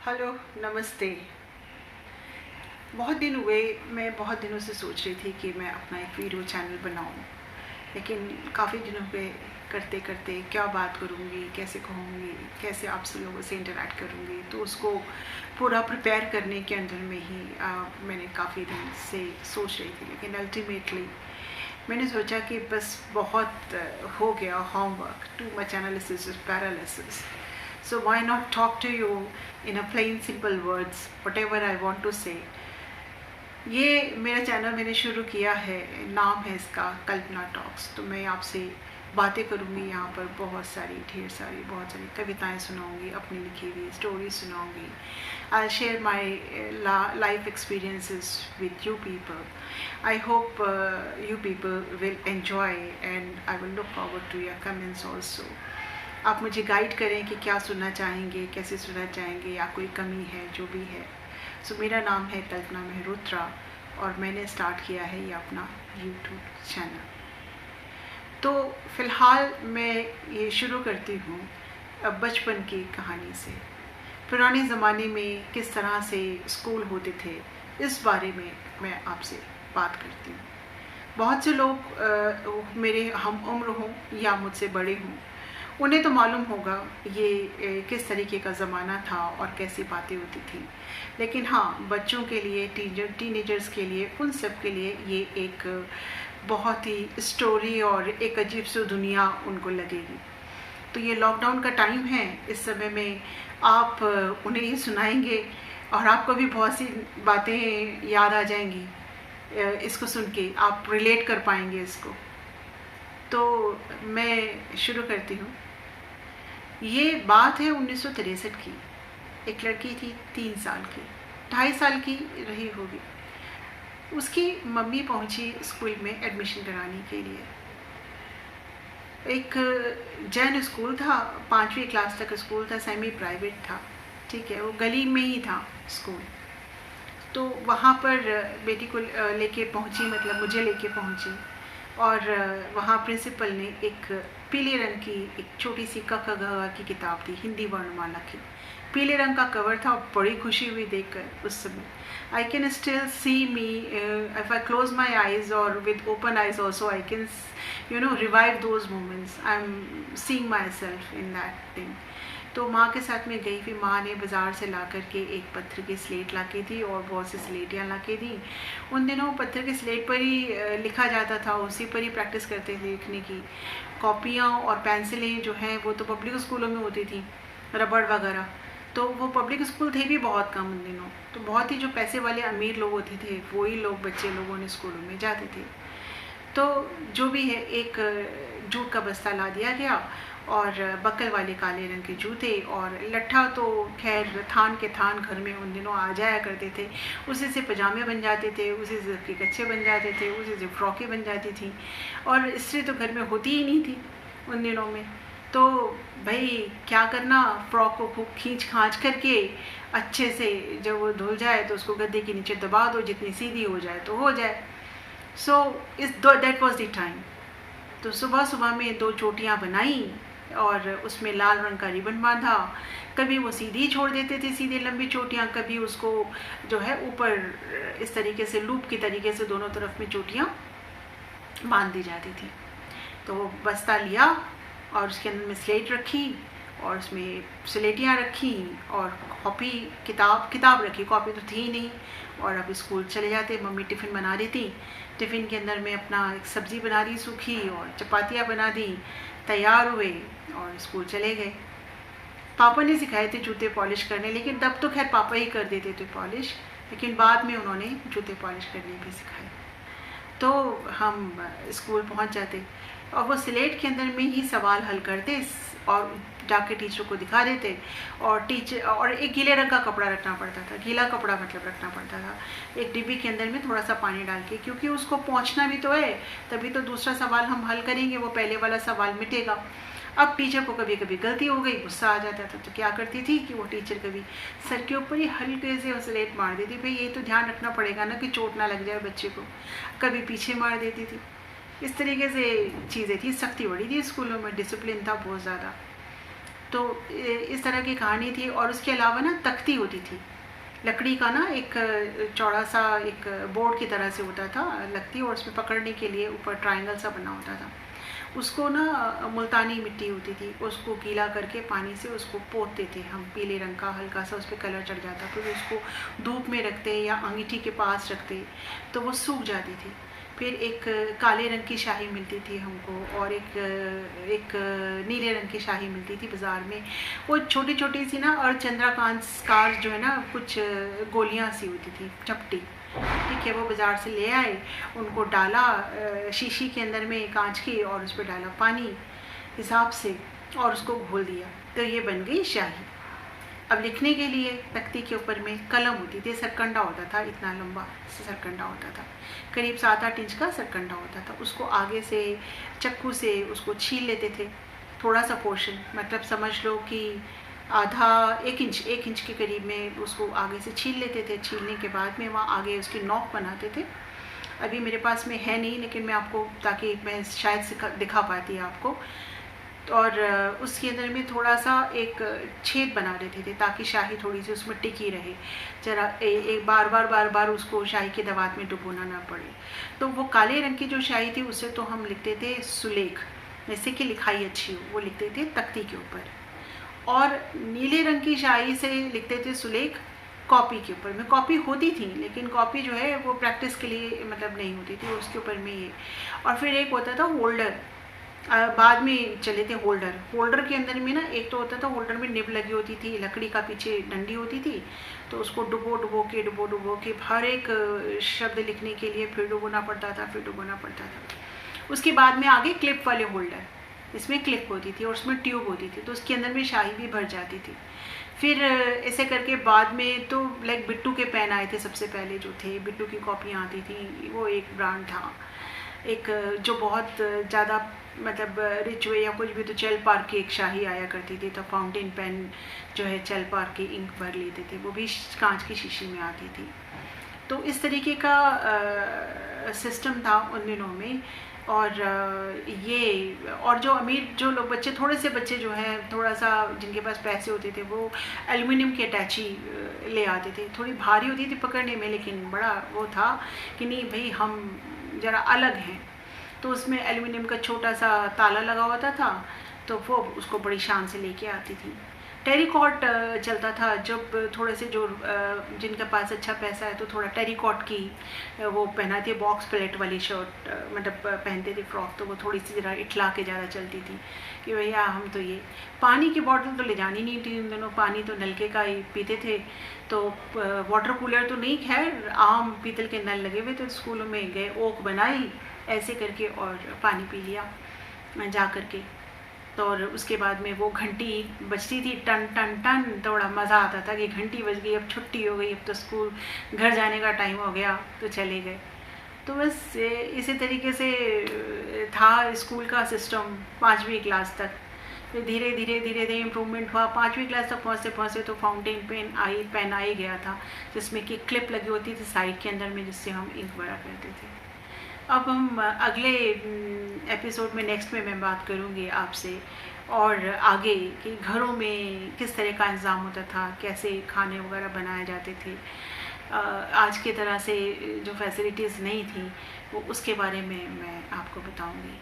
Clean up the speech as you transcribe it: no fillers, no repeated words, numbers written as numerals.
Hello, नमस्ते। बहुत दिन हुए, मैं बहुत दिनों से सोच रही थी कि मैं अपना एक वीडियो चैनल बनाऊं, लेकिन काफ़ी दिनों पे करते करते क्या बात करूंगी, कैसे कहूँगी, कैसे आपसे लोगों से इंटरेक्ट करूंगी, तो उसको पूरा प्रिपेयर करने के अंदर में ही मैंने काफ़ी दिन से सोच रही थी। लेकिन अल्टीमेटली मैंने सोचा कि बस बहुत हो गया homework, too much analysis, paralysis. So why not talk to you in a plain simple words, whatever I want to say. ये मेरा चैनल मैंने शुरू किया है, नाम है इसका कल्पना टॉक्स। तो मैं आपसे बातें करूँगी यहाँ पर, बहुत सारी ढेर सारी बहुत सारी कविताएं सुनाऊँगी, अपनी लिखी हुई story सुनाऊँगी. I'll share my life experiences with you people. I hope you people will enjoy and I will look forward to your comments also. आप मुझे गाइड करें कि क्या सुनना चाहेंगे, कैसे सुनना चाहेंगे, या कोई कमी है, जो भी है. सो मेरा नाम है कल्पना मेहरोत्रा और मैंने स्टार्ट किया है ये अपना यूट्यूब चैनल. तो फ़िलहाल मैं ये शुरू करती हूँ बचपन की कहानी से. पुराने ज़माने में किस तरह से स्कूल होते थे, इस बारे में मैं आपसे बात करती हूँ. बहुत से लोग मेरे हम उम्र हों या मुझसे बड़े हों, उन्हें तो मालूम होगा ये किस तरीके का ज़माना था और कैसी बातें होती थी. लेकिन हाँ, बच्चों के लिए, टीनेजर्स के लिए, उन सब के लिए ये एक बहुत ही स्टोरी और एक अजीब सी दुनिया उनको लगेगी. तो ये लॉकडाउन का टाइम है, इस समय में आप उन्हें ही सुनाएंगे और आपको भी बहुत सी बातें याद आ जाएंगी. इसको सुन के आप रिलेट कर पाएंगे इसको. तो मैं शुरू करती हूँ. ये बात है 1963 की. एक लड़की थी 3 साल की, 2.5 साल की रही होगी. उसकी मम्मी पहुंची स्कूल में एडमिशन कराने के लिए. एक जैन स्कूल था, 5वीं क्लास तक स्कूल था, सेमी प्राइवेट था. ठीक है, वो गली में ही था स्कूल. तो वहाँ पर बेटी को लेके पहुँची, मतलब मुझे लेके पहुँची. और वहाँ प्रिंसिपल ने एक पीले रंग की एक छोटी सी क ख ग घ की किताब थी, हिंदी वर्णमाला की. पीले रंग का कवर था और बड़ी खुशी हुई देखकर उस समय. I can still see me, if I close my eyes और with open eyes also I can revive those moments. I am seeing my self in that thing. तो माँ के साथ में गई. फिर माँ ने बाज़ार से ला कर के एक पत्थर की स्लेट ला के दी और बहुत सी स्लेटियाँ ला के दी. उन दिनों पत्थर की स्लेट पर ही लिखा जाता था, उसी पर ही प्रैक्टिस करते थे लिखने की. कॉपियाँ और पेंसिलें जो हैं वो तो पब्लिक स्कूलों में होती थी, रबड़ वगैरह. तो वो पब्लिक स्कूल थे भी बहुत कम उन दिनों. तो बहुत ही जो पैसे वाले अमीर लोग होते थे, वही लोग, बच्चे लोगों ने स्कूलों में जाते थे. तो जो भी है, एक जूट का बस्ता ला दिया गया और बक्कल वाले काले रंग के जूते और लट्ठा. तो खैर थान के थान घर में उन दिनों आ जाया करते थे. उसी से पजामे बन जाते थे, उसी से सबके कच्छे बन जाते थे, उसी से फ्रॉकें बन जाती थी. और स्त्री तो घर में होती ही नहीं थी उन दिनों में. तो भाई क्या करना, फ्रॉक को खूब खींच खांच करके अच्छे से जब वो धुल जाए तो उसको गद्दे के नीचे दबा दो, जितनी सीधी हो जाए तो हो जाए. So that was the time. तो सुबह सुबह में 2 चोटियाँ बनाई और उसमें लाल रंग का रिबन बांधा. कभी वो सीधी छोड़ देते थे, सीधी लंबी चोटियाँ, कभी उसको जो है ऊपर इस तरीके से लूप की तरीके से दोनों तरफ में चोटियाँ बांध दी जाती थी. तो बस्ता लिया और उसके अंदर में स्लेट रखी और उसमें स्लेटियाँ रखी और कॉपी, किताब रखी. कॉपी तो थी नहीं. और अब स्कूल चले जाते. मम्मी टिफ़िन बना देती. टिफ़िन के अंदर में अपना एक सब्ज़ी बना दी सूखी और चपातियाँ बना दी. तैयार हुए और स्कूल चले गए. पापा ने सिखाए थे जूते पॉलिश करने, लेकिन तब तो खैर पापा ही कर देते थे पॉलिश, लेकिन बाद में उन्होंने जूते पॉलिश करने भी सिखाए. तो हम स्कूल पहुंच जाते और वो स्लेट के अंदर में ही सवाल हल करते और जाके टीचर को दिखा देते. और टीचर, और एक गीले रंग का कपड़ा रखना पड़ता था, गीला कपड़ा मतलब रखना पड़ता था एक डिब्बी के अंदर में थोड़ा सा पानी डाल के, क्योंकि उसको पहुंचना भी तो है, तभी तो दूसरा सवाल हम हल करेंगे, वो पहले वाला सवाल मिटेगा. अब टीचर को कभी कभी गलती हो गई, गुस्सा आ जाता था. तो क्या करती थी कि वो टीचर कभी सर के ऊपर ही हल्के से स्लेट मार देती. भाई ये तो ध्यान रखना पड़ेगा ना कि चोट ना लग जाए बच्चे को. कभी पीछे मार देती थी. इस तरीके से चीज़ें थी. सख्ती बड़ी थी स्कूलों में, डिसिप्लिन था बहुत ज़्यादा. तो इस तरह की कहानी थी। और उसके अलावा ना तख्ती होती थी, लकड़ी का ना एक चौड़ा सा एक बोर्ड की तरह से होता था लकड़ी, और उसमें पकड़ने के लिए ऊपर ट्रायंगल सा बना होता था। उसको ना मुल्तानी मिट्टी होती थी, उसको गीला करके पानी से उसको पोतते थे हम, पीले रंग का हल्का सा उस पर कलर चढ़ जाता, फिर उसको धूप में रखते या अंगीठी के पास रखते तो वो सूख जाती थी। फिर एक काले रंग की शाही मिलती थी हमको, और एक नीले रंग की शाही मिलती थी बाज़ार में। वो छोटी छोटी सी ना, और चंद्रकांत स्कार जो है ना, कुछ गोलियां सी होती थी चपटी, ठीक है, वो बाज़ार से ले आए, उनको डाला शीशी के अंदर में कांच की, और उस पर डाला पानी हिसाब से और उसको घोल दिया, तो ये बन गई शाही। अब लिखने के लिए तख्ती के ऊपर में कलम होती थी, सरकंडा होता था, इतना लंबा सरकंडा होता था, करीब 7-8 इंच का सरकंडा होता था। उसको आगे से चक्कू से उसको छील लेते थे, थोड़ा सा पोर्शन, मतलब समझ लो कि आधा 1 इंच के करीब में उसको आगे से छील लेते थे। छीलने के बाद में वहाँ आगे उसकी नोक बनाते थे। अभी मेरे पास में है नहीं, लेकिन मैं आपको, ताकि मैं शायद दिखा पाती आपको, और उसके अंदर में थोड़ा सा एक छेद बना देते थे ताकि शाही थोड़ी सी उसमें टिकी रहे, जरा एक बार बार उसको शाही के दवात में डुबोना ना पड़े। तो वो काले रंग की जो शाही थी उससे तो हम लिखते थे सुलेख, जैसे कि लिखाई अच्छी हो, वो लिखते थे तख्ती के ऊपर। और नीले रंग की शाही से लिखते थे सुलेख कॉपी के ऊपर में। कॉपी होती थी, लेकिन कॉपी जो है वो प्रैक्टिस के लिए मतलब नहीं होती थी, उसके ऊपर में ये। और फिर एक होता था होल्डर, बाद में चले थे होल्डर। होल्डर के अंदर में ना एक तो होता था, होल्डर में निब लगी होती थी, लकड़ी का पीछे डंडी होती थी, तो उसको डुबो डुबो के हर एक शब्द लिखने के लिए फिर डुबोना पड़ता था। उसके बाद में आगे क्लिप वाले होल्डर, इसमें क्लिप होती थी और उसमें ट्यूब होती थी, तो उसके अंदर में शाही भी भर जाती थी। फिर ऐसे करके बाद में तो लाइक बिट्टू के पेन आए थे सबसे पहले, जो थे बिट्टू की कॉपियाँ आती थी, वो एक ब्रांड था, एक जो बहुत ज़्यादा मतलब रिच वे या कुछ भी, तो चेल पार्क की एक शाही आया करती थी, तो फाउंटेन पेन जो है चेल पार्क की इंक भर लेते थे, वो भी कांच की शीशी में आती थी। तो इस तरीके का सिस्टम था उन दिनों में। और ये, और जो अमीर जो लोग बच्चे, थोड़े से बच्चे जो हैं, थोड़ा सा जिनके पास पैसे होते थे, वो एल्युमिनियम की अटैची ले आते थे। थोड़ी भारी होती थी पकड़ने में, लेकिन बड़ा वो था कि नहीं भाई हम ज़रा अलग हैं, तो उसमें एल्युमिनियम का छोटा सा ताला लगा होता था, तो वो उसको बड़ी शान से लेके आती थी। टेरिकॉट चलता था, जब थोड़े से जो जिनके पास अच्छा पैसा है तो थोड़ा टेरिकॉट की वो पहनाती है, बॉक्स प्लेट वाली शर्ट मतलब पहनते थे, फ्रॉक, तो वो थोड़ी सी ज़रा इठला के ज़्यादा चलती थी कि भैया हम तो ये। पानी की बॉटल तो ले जानी नहीं थी उन दोनों, पानी तो नलके का ही पीते थे, तो वाटर कूलर तो नहीं, खैर आम पीतल के नल लगे हुए थे, स्कूलों में गए, ओक बनाई ऐसे करके और पानी पी लिया जा करके। तो और उसके बाद में वो घंटी बजती थी, टन टन टन, तो बड़ा मज़ा आता था कि घंटी बज गई, अब छुट्टी हो गई, अब तो स्कूल घर जाने का टाइम हो गया, तो चले गए। तो बस इसी तरीके से था स्कूल का सिस्टम 5वीं क्लास तक। फिर धीरे धीरे इम्प्रूवमेंट हुआ, 5वीं क्लास तक पहुँचते तो फाउंटेन पेन आ ही गया था, जिसमें कि क्लिप लगी होती थी साइड के अंदर में, जिससे हम इंक भरा करते थे। अब हम अगले एपिसोड में, नेक्स्ट में मैं बात करूँगी आपसे और आगे कि घरों में किस तरह का इंतज़ाम होता था, कैसे खाने वगैरह बनाए जाते थे, आज की तरह से जो फैसिलिटीज़ नहीं थी, वो उसके बारे में मैं आपको बताऊँगी।